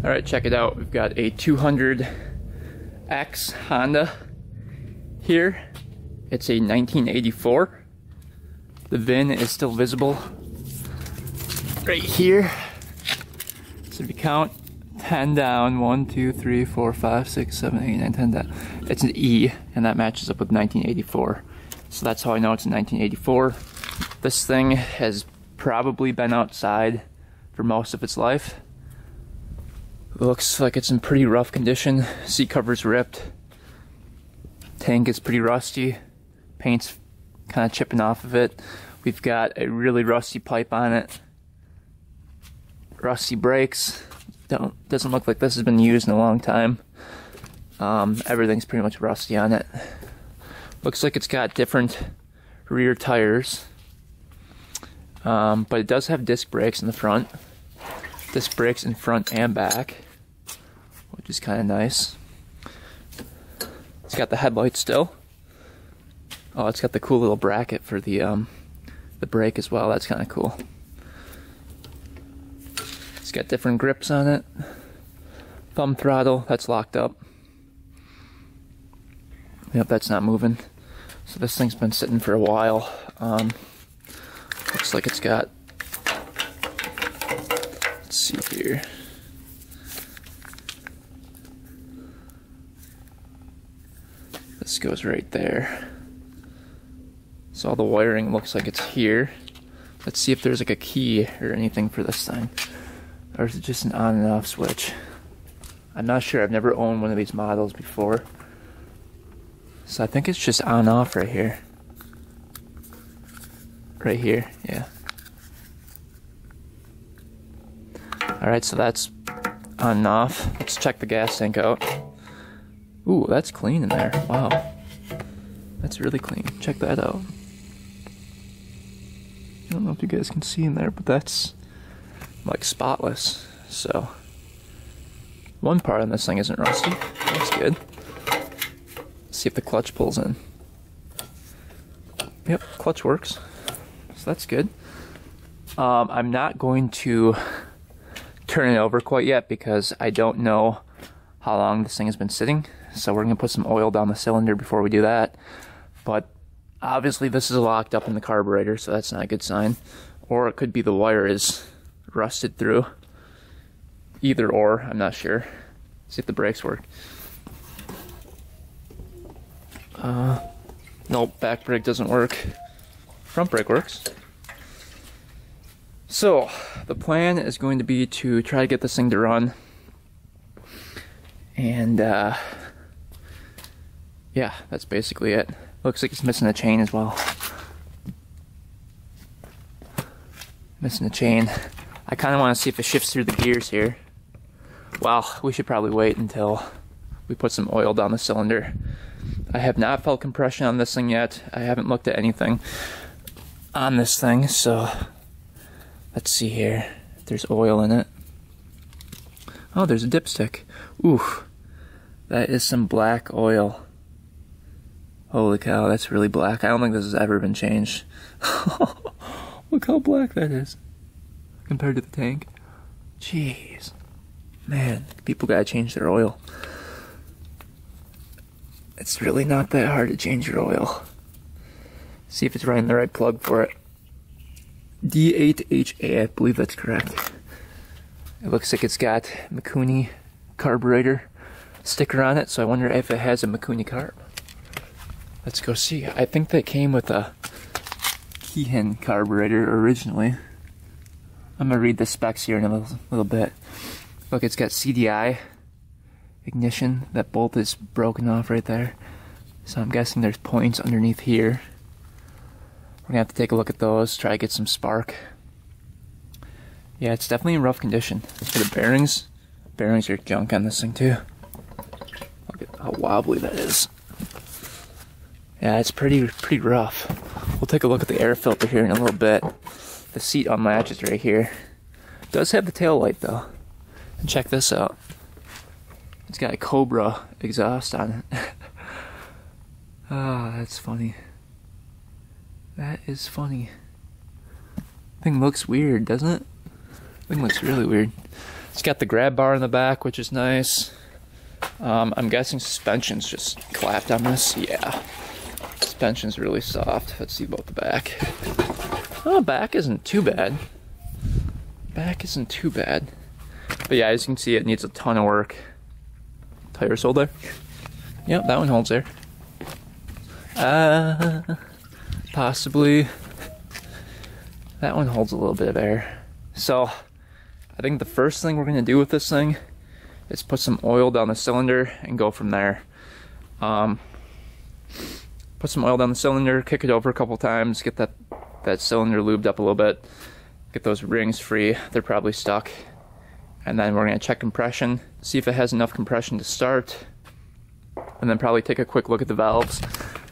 Alright, check it out. We've got a 200x Honda here. It's a 1984. The VIN is still visible right here. So if you count 10 down, 1, 2, 3, 4, 5, 6, 7, 8, 9, 10 down. It's an E, and that matches up with 1984. So that's how I know it's a 1984. This thing has probably been outside for most of its life. It looks like it's in pretty rough condition. Seat cover's ripped. Tank is pretty rusty. Paint's kind of chipping off of it. We've got a really rusty pipe on it. Rusty brakes. Doesn't look like this has been used in a long time. Everything's pretty much rusty on it. Looks like it's got different rear tires. But it does have disc brakes in the front. Disc brakes in front and back, which is kind of nice. It's got the headlights still. Oh, it's got the cool little bracket for the brake as well. That's kind of cool. It's got different grips on it. Thumb throttle, that's locked up. Yep, that's not moving. So this thing's been sitting for a while. Looks like it's got, let's see here. This goes right there. So all the wiring looks like it's here. Let's see if there's like a key or anything for this thing. Or is it just an on and off switch? I'm not sure, I've never owned one of these models before. So I think it's just on off right here. Right here, yeah. Alright, so that's on and off. Let's check the gas tank out. Ooh, that's clean in there. Wow. That's really clean. Check that out. I don't know if you guys can see in there, but that's like spotless. So one part on this thing isn't rusty. That's good. Let's see if the clutch pulls in. Yep, clutch works. So that's good. I'm not going to turn it over quite yet because I don't know how long this thing has been sitting. So we're going to put some oil down the cylinder before we do that. But obviously this is locked up in the carburetor, so that's not a good sign. Or it could be the wire is rusted through. Either or, I'm not sure. See if the brakes work. Nope, back brake doesn't work. Front brake works. So, the plan is going to be to try to get this thing to run. And, yeah, that's basically it. Looks like it's missing a chain as well. Missing a chain. I kind of want to see if it shifts through the gears here. Well, we should probably wait until we put some oil down the cylinder. I have not felt compression on this thing yet. I haven't looked at anything on this thing, so let's see here if there's oil in it. Oh, there's a dipstick. Ooh, that is some black oil. Holy cow, that's really black. I don't think this has ever been changed. Look how black that is compared to the tank. Jeez. Man, people gotta change their oil. It's really not that hard to change your oil. See if it's running the right plug for it. D8HA, I believe that's correct. It looks like it's got Mikuni carburetor sticker on it, so I wonder if it has a Mikuni carb. Let's go see. I think they came with a Keihin carburetor originally. I'm gonna read the specs here in a little bit. Look, it's got CDI ignition. That bolt is broken off right there. So I'm guessing there's points underneath here. We're gonna have to take a look at those, try to get some spark. Yeah, it's definitely in rough condition. As for the bearings, bearings are junk on this thing too. Look at how wobbly that is. Yeah, it's pretty rough. We'll take a look at the air filter here in a little bit. The seat unlatches right here. It does have the tail light though. And check this out. It's got a Cobra exhaust on it. Ah, that's funny. That is funny. Thing looks weird, doesn't it? Thing looks really weird. It's got the grab bar in the back, which is nice. I'm guessing suspension's just clapped on this. Yeah, suspension's really soft. Let's see about the back. Oh, back isn't too bad. Back isn't too bad. But yeah, as you can see, it needs a ton of work. Tires hold there. Yep, that one holds there. Possibly. That one holds a little bit of air. So, I think the first thing we're going to do with this thing is put some oil down the cylinder and go from there. Put some oil down the cylinder, kick it over a couple times, get that cylinder lubed up a little bit, get those rings free. They're probably stuck. And then we're going to check compression, see if it has enough compression to start, and then probably take a quick look at the valves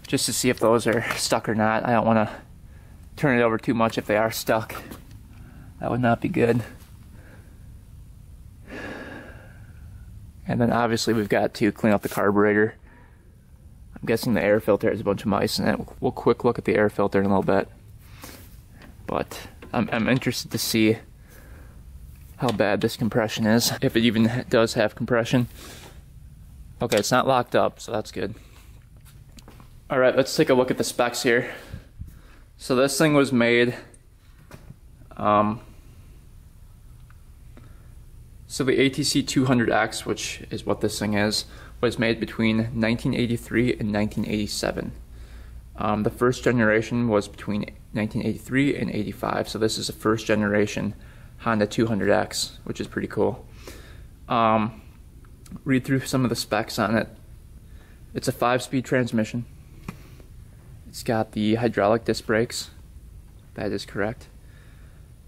just to see if those are stuck or not. I don't want to turn it over too much if they are stuck. That would not be good. And then obviously we've got to clean up the carburetor. I'm guessing the air filter has a bunch of mice in it. We'll quick look at the air filter in a little bit. But I'm interested to see how bad this compression is, if it even does have compression. Okay, it's not locked up, so that's good. Alright, let's take a look at the specs here. So this thing was made, so the ATC 200x, which is what this thing is, was made between 1983 and 1987. The first generation was between 1983 and 85, so this is a first generation Honda 200x, which is pretty cool. Read through some of the specs on it. It's a 5-speed transmission. It's got the hydraulic disc brakes. That is correct.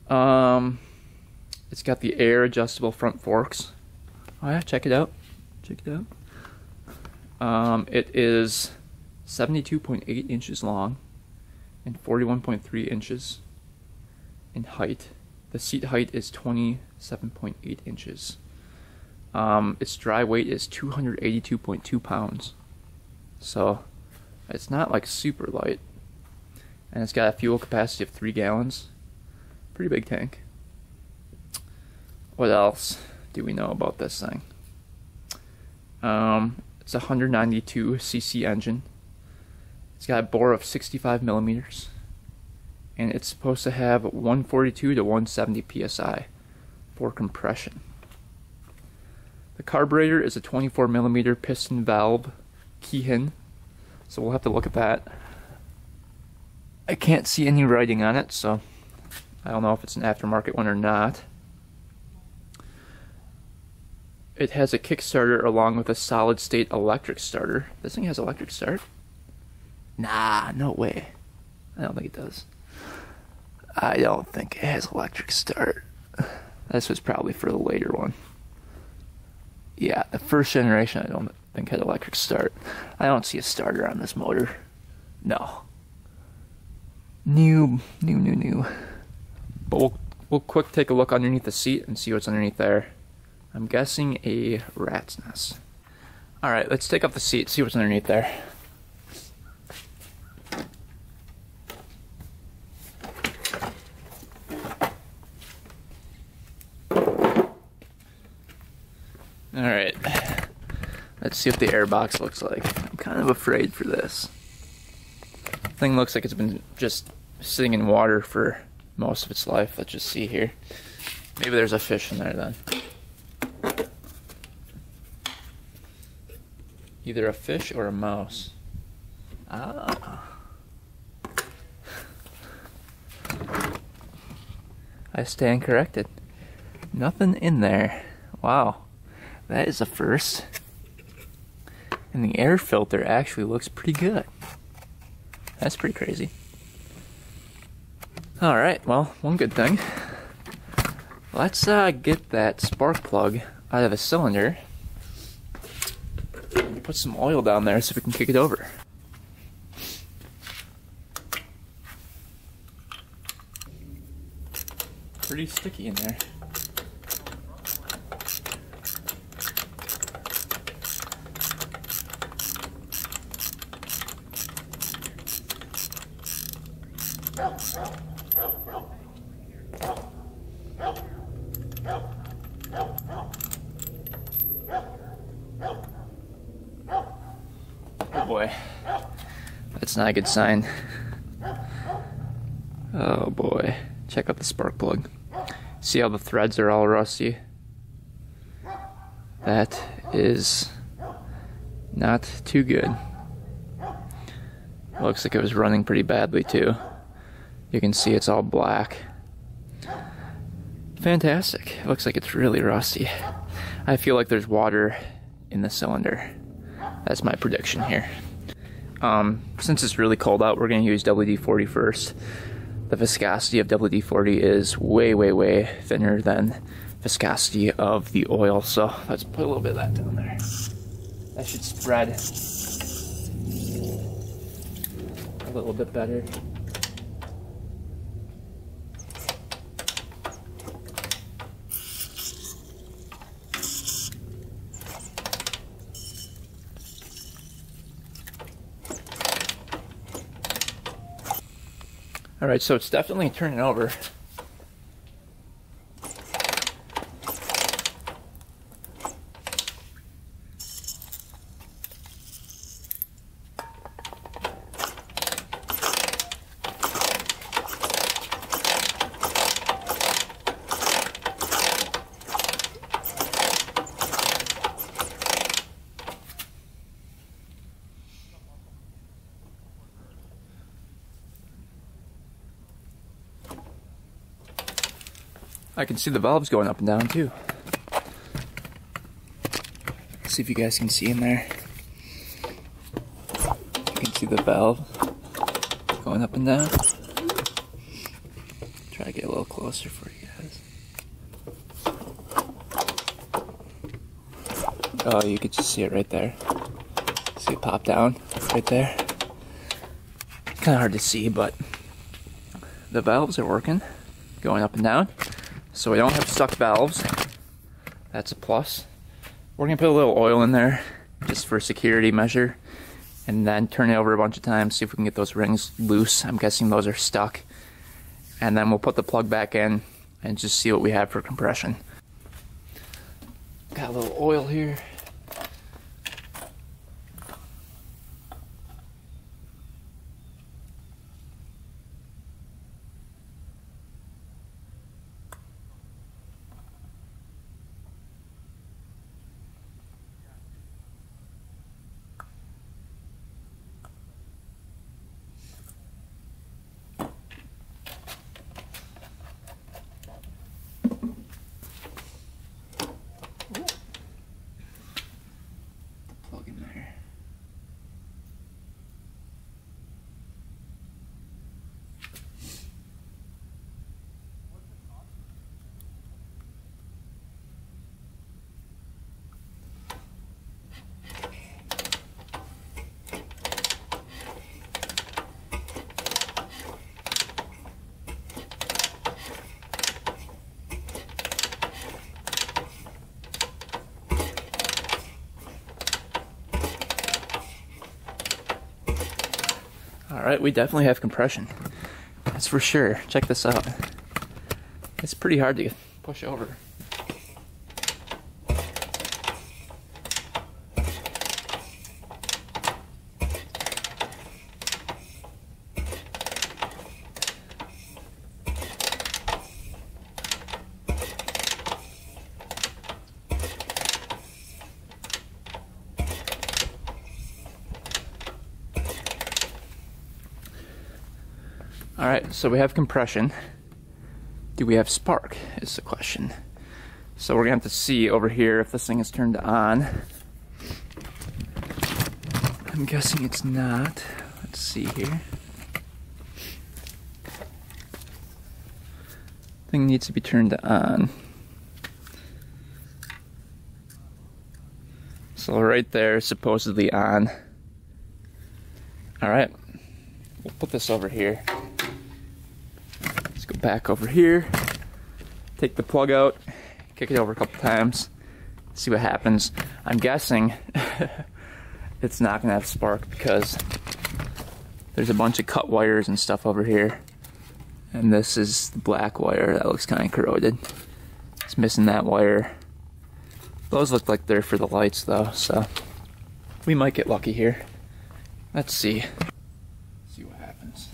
It's got the air adjustable front forks. Oh yeah, check it out. Check it out. It is 72.8 inches long and 41.3 inches in height. The seat height is 27.8 inches. Its dry weight is 282.2 pounds. So it's not like super light. And it's got a fuel capacity of 3 gallons. Pretty big tank. What else do we know about this thing? It's a 192cc engine. It's got a bore of 65 millimeters. And it's supposed to have 142 to 170 psi for compression. The carburetor is a 24 millimeter piston valve Keihin, so we'll have to look at that. I can't see any writing on it, so I don't know if it's an aftermarket one or not. It has a kickstarter along with a solid state electric starter. This thing has electric start? Nah, no way. I don't think it does. I don't think it has electric start. This was probably for the later one. Yeah, the first generation I don't think had electric start. I don't see a starter on this motor. No. New. But we'll quick take a look underneath the seat and see what's underneath there. I'm guessing a rat's nest. Alright, let's take up the seat, see what's underneath there. Alright, let's see what the airbox looks like. I'm kind of afraid for this. Thing looks like it's been just sitting in water for most of its life. Let's just see here. Maybe there's a fish in there then. Either a fish or a mouse. Ah. I stand corrected. Nothing in there. Wow. That is a first. And the air filter actually looks pretty good. That's pretty crazy. Alright, well, one good thing. Let's get that spark plug out of the cylinder. Put some oil down there so we can kick it over. Pretty sticky in there. boy. That's not a good sign. Oh boy. Check out the spark plug. See how the threads are all rusty? That is not too good. Looks like it was running pretty badly too. You can see it's all black. Fantastic. It looks like it's really rusty. I feel like there's water in the cylinder. That's my prediction here. Since it's really cold out, we're going to use WD-40 first. The viscosity of WD-40 is way, way, way thinner than viscosity of the oil. So let's put a little bit of that down there. That should spread a little bit better. Alright, so it's definitely turning over. I can see the valves going up and down too. Let's see if you guys can see in there. You can see the valve going up and down. Try to get a little closer for you guys. Oh, you could just see it right there. See it pop down right there. Kind of hard to see, but the valves are working, going up and down. So we don't have stuck valves. That's a plus. We're gonna put a little oil in there just for security measure, and then turn it over a bunch of times, see if we can get those rings loose. I'm guessing those are stuck. And then we'll put the plug back in and just see what we have for compression. Got a little oil here. Alright, we definitely have compression. That's for sure. Check this out. It's pretty hard to push over. Alright, so we have compression. Do we have spark is the question. So we're going to have to see over here if this thing is turned on. I'm guessing it's not. Let's see here. Thing needs to be turned on. So right there, supposedly on. Alright, we'll put this over here. Go back over here, take the plug out, kick it over a couple times, see what happens. I'm guessing it's not gonna have spark because there's a bunch of cut wires and stuff over here, and this is the black wire that looks kind of corroded. It's missing that wire. Those look like they're for the lights though, so we might get lucky here. Let's see. See what happens.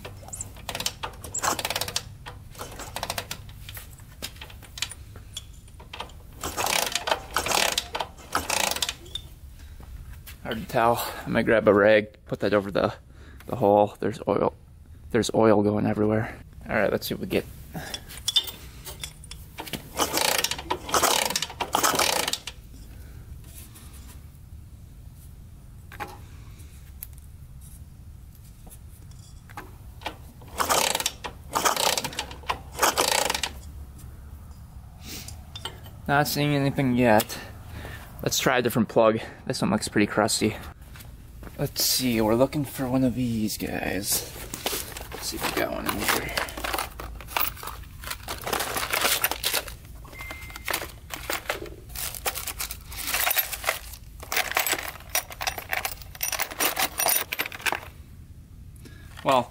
Hard to tell. I'm gonna grab a rag, put that over the hole. There's oil. There's oil going everywhere. All right, let's see what we get. Not seeing anything yet. Let's try a different plug. This one looks pretty crusty. Let's see, we're looking for one of these guys. Let's see if we got one in here. Well,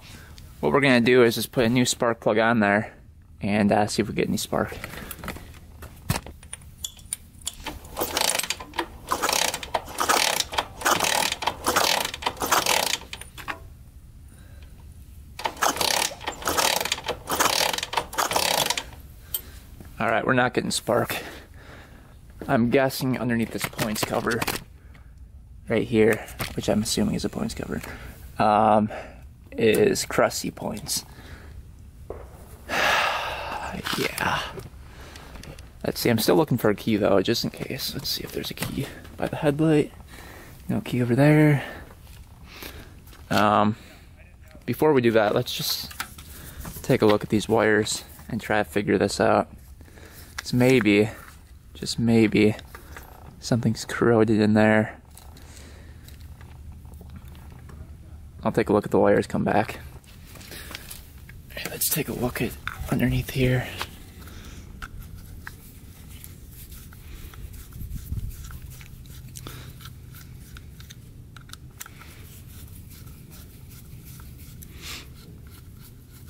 what we're gonna do is just put a new spark plug on there and see if we get any spark. Alright, we're not getting spark. I'm guessing underneath this points cover right here, which I'm assuming is a points cover, is crusty points. Yeah. Let's see, I'm still looking for a key though, just in case. Let's see if there's a key by the headlight. No key over there. Before we do that, let's just take a look at these wires and try to figure this out. It's maybe, just maybe, something's corroded in there. I'll take a look at the wires, come back. Alright, let's take a look at underneath here.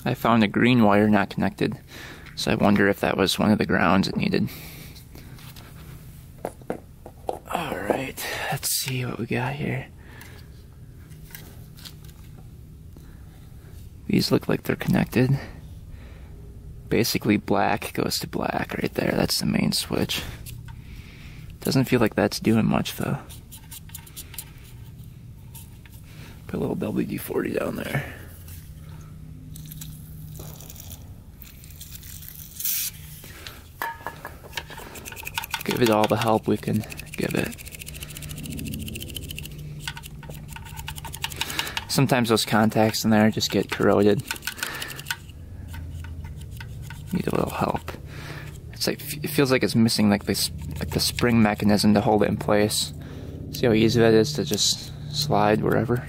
I found a green wire not connected. So I wonder if that was one of the grounds it needed. Alright, let's see what we got here. These look like they're connected. Basically black goes to black right there. That's the main switch. Doesn't feel like that's doing much though. Put a little WD-40 down there. Give it all the help we can give it. Sometimes those contacts in there just get corroded. Need a little help. It's like, it feels like it's missing like this, like the spring mechanism to hold it in place. See how easy that is to just slide wherever.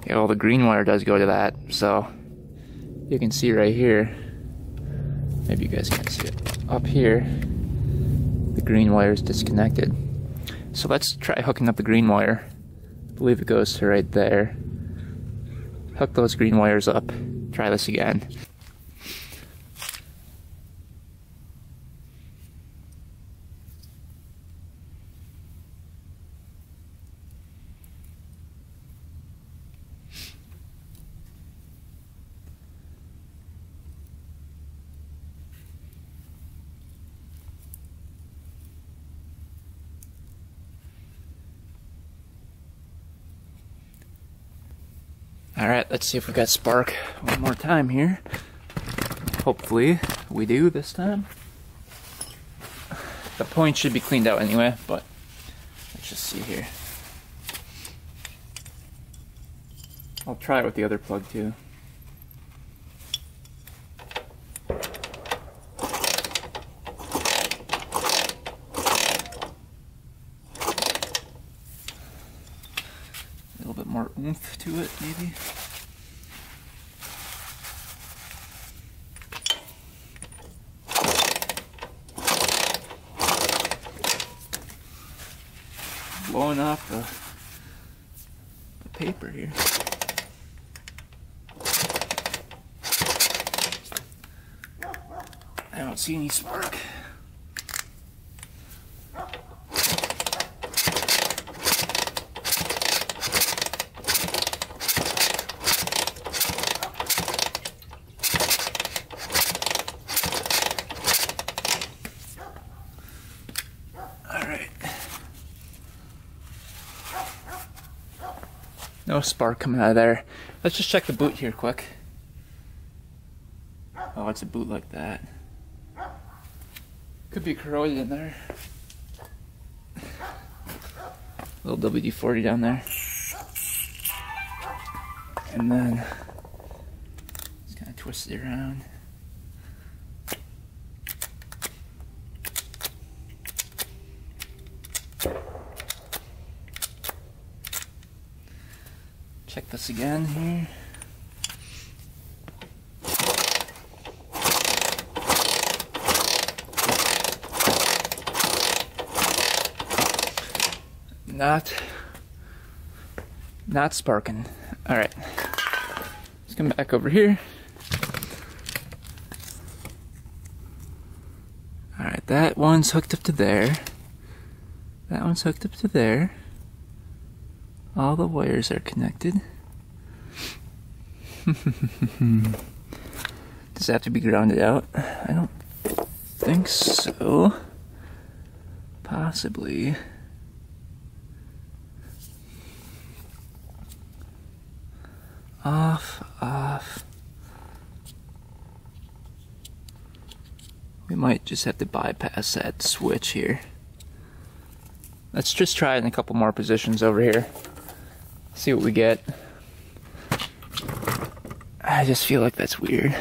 Yeah, well, the green wire does go to that, so you can see right here, maybe you guys can't see it, up here, the green wire is disconnected. So let's try hooking up the green wire. I believe it goes to right there. Hook those green wires up, try this again. Alright, let's see if we got spark one more time here. Hopefully we do this time. The point should be cleaned out anyway, but let's just see here. I'll try it with the other plug too. A little bit more oomph to it, maybe. Blowing off the paper here. I don't see any spark. No spark coming out of there. Let's just check the boot here quick. Oh, it's a boot like that. Could be corroded in there. Little WD-40 down there. And then just kind of twist it around. Check this again here. Not sparking. All right, let's come back over here. All right, that one's hooked up to there. That one's hooked up to there. All the wires are connected. Does it have to be grounded out? I don't think so. Possibly. Off. We might just have to bypass that switch here. Let's just try it in a couple more positions over here. See what we get. I just feel like that's weird.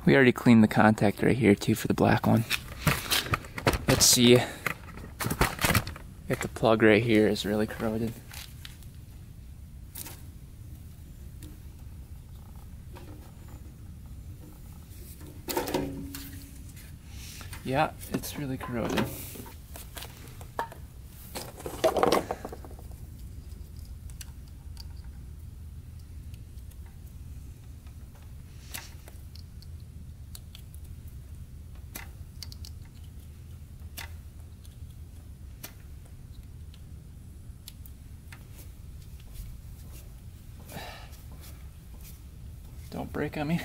We already cleaned the contact right here too for the black one. Let's see if the plug right here is really corroded. Yeah, it's really corroded. Don't break on me.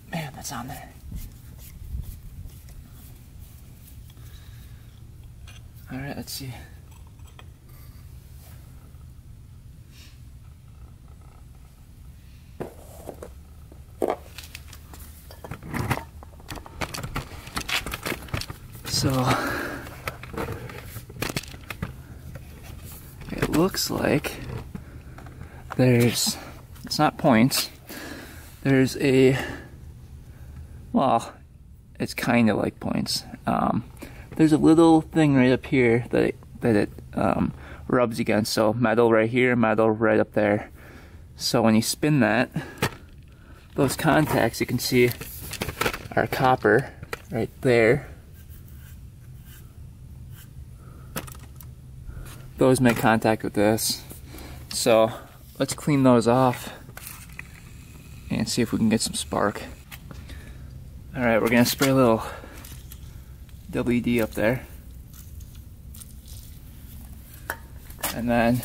Man, that's on there. All right, let's see. So it looks like it's not points. There's a, well, it's kind of like points. There's a little thing right up here that it rubs against. So metal right here, metal right up there. So when you spin that, those contacts you can see are copper right there. Those make contact with this. So let's clean those off and see if we can get some spark. Alright, we're gonna spray a little WD up there. And then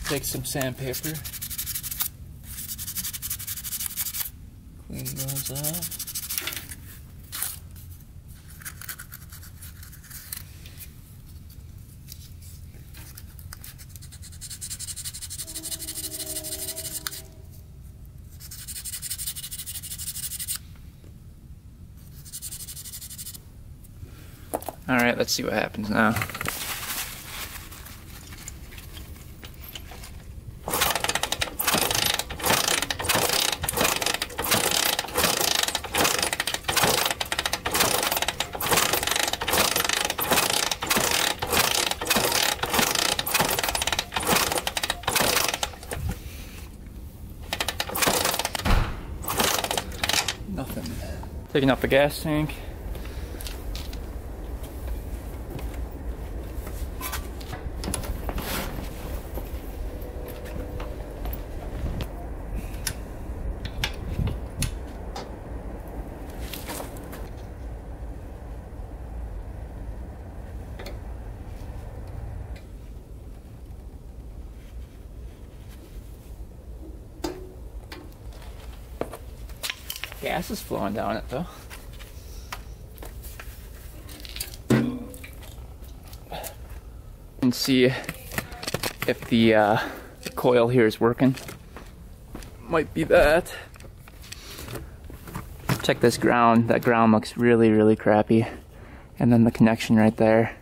take some sandpaper. Clean those off. Alright, let's see what happens now. Nothing. Taking off the gas tank. Gas is flowing down it though. and see if the coil here is working. Might be that. Check this ground. That ground looks really, really crappy. And then the connection right there.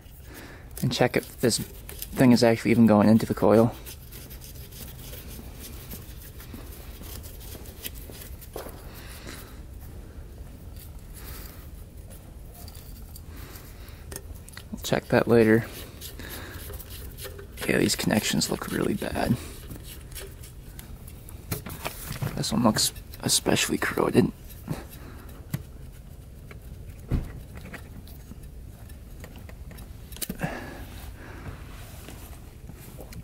And check if this thing is actually even going into the coil. We'll check that later. Yeah, these connections look really bad. This one looks especially corroded.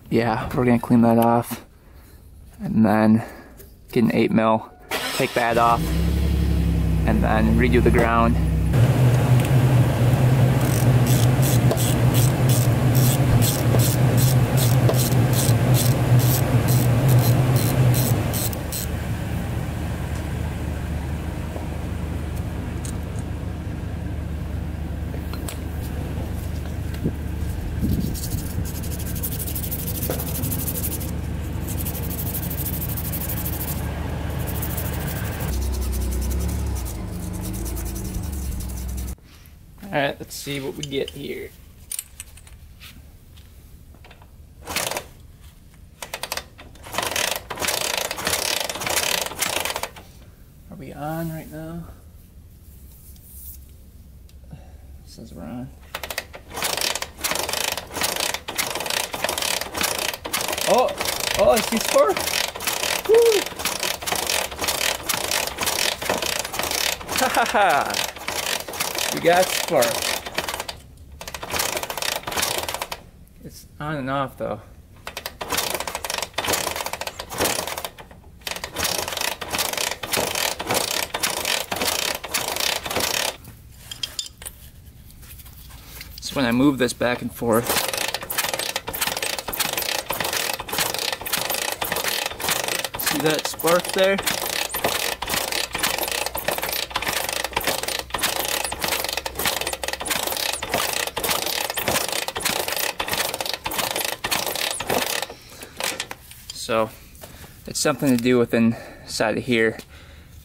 Yeah, we're gonna clean that off and then get an 8mm, take that off, and then redo the ground. Alright, let's see what we get here. Are we on right now? It says we're on. Oh, I see spark. Woo! Ha ha ha! We got spark. It's on and off though. So when I move this back and forth, see that spark there? So it's something to do with inside of here.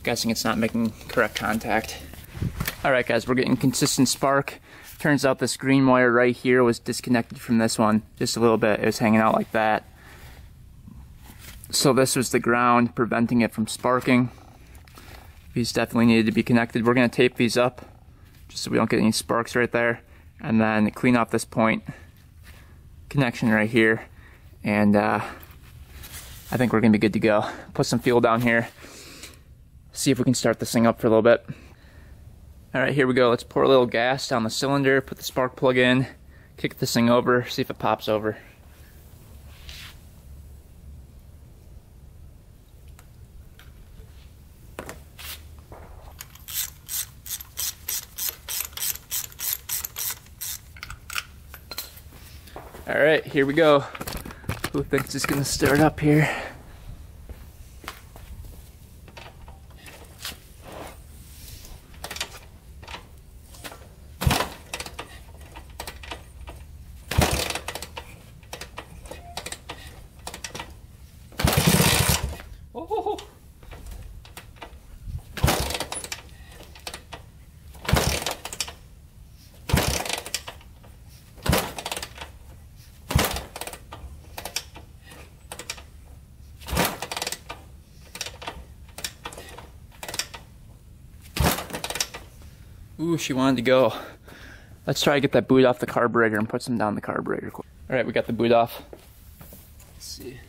Guessing it's not making correct contact. Alright guys, we're getting consistent spark. Turns out this green wire right here was disconnected from this one just a little bit. It was hanging out like that. So this was the ground preventing it from sparking. These definitely needed to be connected. We're going to tape these up just so we don't get any sparks right there. And then clean off this point connection right here. And I think we're gonna be good to go. Put some fuel down here. See if we can start this thing up for a little bit. All right, here we go. Let's pour a little gas down the cylinder, put the spark plug in, kick this thing over, see if it pops over. All right, here we go. Who thinks it's gonna start up here? Oh. Ooh, she wanted to go. Let's try to get that boot off the carburetor and put some down the carburetor. Alright, we got the boot off. Let's see.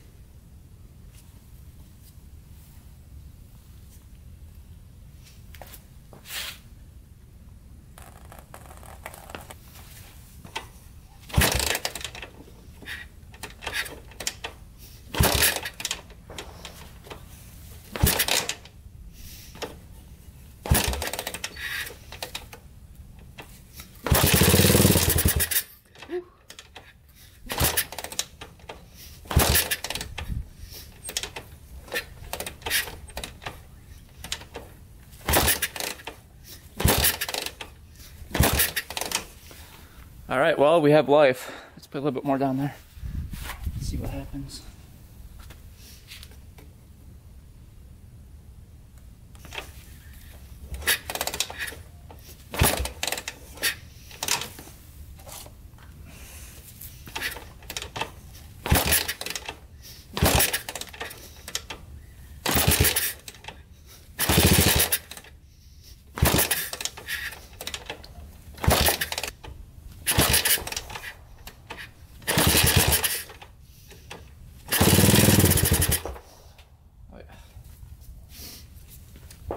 Alright, well, we have life. Let's put a little bit more down there. Let's see what happens.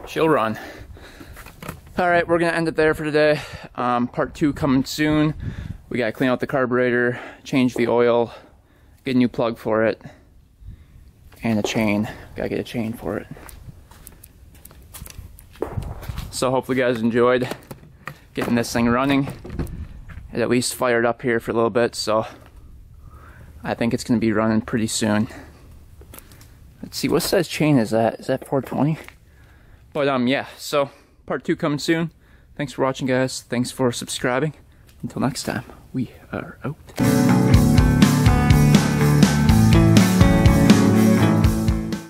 She'll run. Alright, we're gonna end it there for today. Part 2 coming soon. We gotta clean out the carburetor, change the oil, get a new plug for it, and a chain. Gotta get a chain for it. So hopefully you guys enjoyed getting this thing running. It at least fired up here for a little bit, so I think it's gonna be running pretty soon. Let's see, what size chain is that? Is that 420? But yeah, so part 2 coming soon. Thanks for watching, guys. Thanks for subscribing. Until next time, we are out.